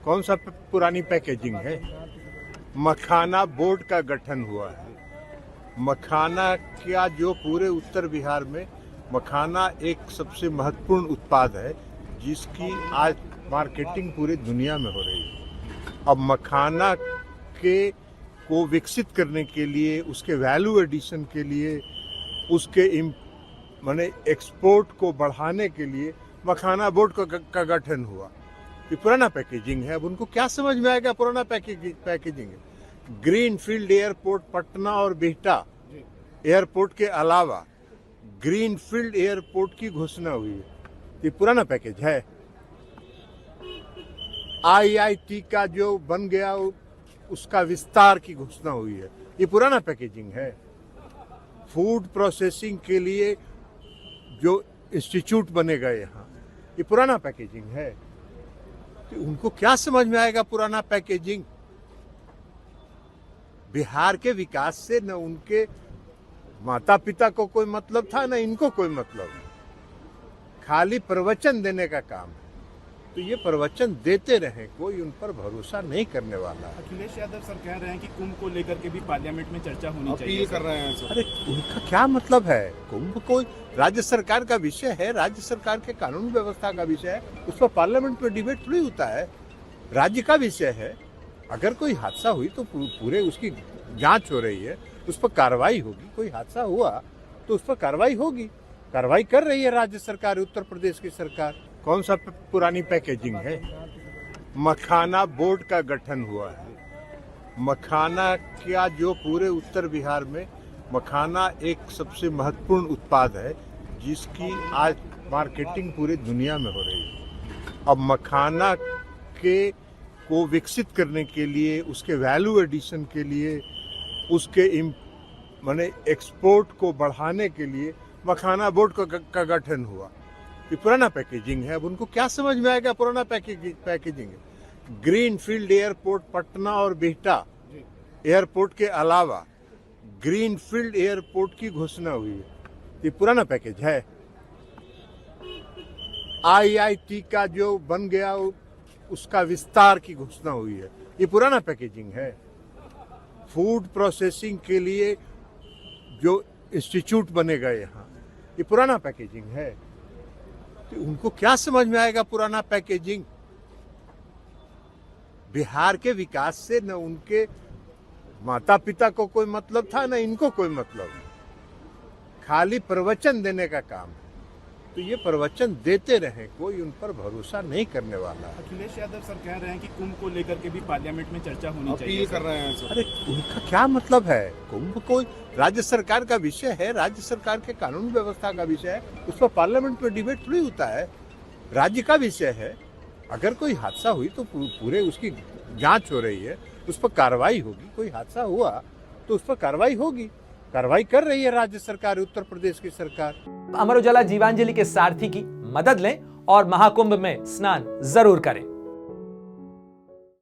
कौन सा पुरानी पैकेजिंग है। मखाना बोर्ड का गठन हुआ है। मखाना का जो पूरे उत्तर बिहार में मखाना एक सबसे महत्वपूर्ण उत्पाद है, जिसकी आज मार्केटिंग पूरी दुनिया में हो रही है। अब मखाना के को विकसित करने के लिए, उसके वैल्यू एडिशन के लिए, उसके माने एक्सपोर्ट को बढ़ाने के लिए मखाना बोर्ड का गठन हुआ। ये पुराना पैकेजिंग है। अब उनको क्या समझ में आएगा पुराना पैकेजिंग है। ग्रीन फील्ड एयरपोर्ट पटना और बिहटा एयरपोर्ट के अलावा ग्रीन फील्ड एयरपोर्ट की घोषणा हुई है। ये पुराना पैकेज है। IIT का जो बन गया उसका विस्तार की घोषणा हुई है। ये पुराना पैकेजिंग है। फूड प्रोसेसिंग के लिए जो इंस्टीट्यूट बनेगा यहाँ, ये पुराना पैकेजिंग है। तो उनको क्या समझ में आएगा पुराना पैकेजिंग। बिहार के विकास से न उनके माता पिता को कोई मतलब था, न इनको कोई मतलब है। खाली प्रवचन देने का काम है। तो ये प्रवचन देते रहे, कोई उन पर भरोसा नहीं करने वाला है। अखिलेश यादव सर कह रहे हैं कि कुंभ को लेकर के भी पार्लियामेंट में चर्चा होनी चाहिए। अपील कर रहे हैं सर। अरे उनका क्या मतलब है। कुंभ कोई राज्य सरकार का विषय है, राज्य सरकार के कानून व्यवस्था का विषय है। उस पर पार्लियामेंट में डिबेट थोड़ी होता है। राज्य का विषय है। अगर कोई हादसा हुई तो पूरे उसकी जांच हो रही है, उस पर कार्रवाई होगी। कोई हादसा हुआ तो उस पर कार्रवाई होगी। कार्रवाई कर रही है राज्य सरकार, उत्तर प्रदेश की सरकार। कौन सा पुरानी पैकेजिंग है। मखाना बोर्ड का गठन हुआ है। मखाना का जो पूरे उत्तर बिहार में मखाना एक सबसे महत्वपूर्ण उत्पाद है, जिसकी आज मार्केटिंग पूरी दुनिया में हो रही है। अब मखाना के को विकसित करने के लिए, उसके वैल्यू एडिशन के लिए, उसके माने एक्सपोर्ट को बढ़ाने के लिए मखाना बोर्ड का गठन हुआ। ये पुराना पैकेजिंग है। अब उनको क्या समझ में आएगा पुराना पैकेजिंग है। ग्रीन फील्ड एयरपोर्ट पटना और बिहटा एयरपोर्ट के अलावा ग्रीन फील्ड एयरपोर्ट की घोषणा हुई है। ये पुराना पैकेज है। IIT का जो बन गया उसका विस्तार की घोषणा हुई है। ये पुराना पैकेजिंग है। फूड प्रोसेसिंग के लिए जो इंस्टीट्यूट बनेगा यहाँ, ये पुराना पैकेजिंग है। तो उनको क्या समझ में आएगा पुराना पैकेजिंग। बिहार के विकास से न उनके माता पिता को कोई मतलब था, न इनको कोई मतलब है। खाली प्रवचन देने का काम है। तो ये प्रवचन देते रहे, कोई उन पर भरोसा नहीं करने वाला है। अखिलेश यादव सर कह रहे हैं कि कुंभ को लेकर के भी पार्लियामेंट में चर्चा होनी चाहिए। अपील कर रहे हैं सर। अरे उनका क्या मतलब है। कुंभ कोई राज्य सरकार का विषय है, राज्य सरकार के कानून व्यवस्था का विषय है। उस पर पार्लियामेंट में डिबेट थोड़ी होता है। राज्य का विषय है। अगर कोई हादसा हुई तो पूरे उसकी जांच हो रही है, उस पर कार्रवाई होगी। कोई हादसा हुआ तो उस पर कार्रवाई होगी। कार्रवाई कर रही है राज्य सरकार, उत्तर प्रदेश की सरकार। अमर उजाला जीवांजलि के सारथी की मदद लें और महाकुंभ में स्नान जरूर करें।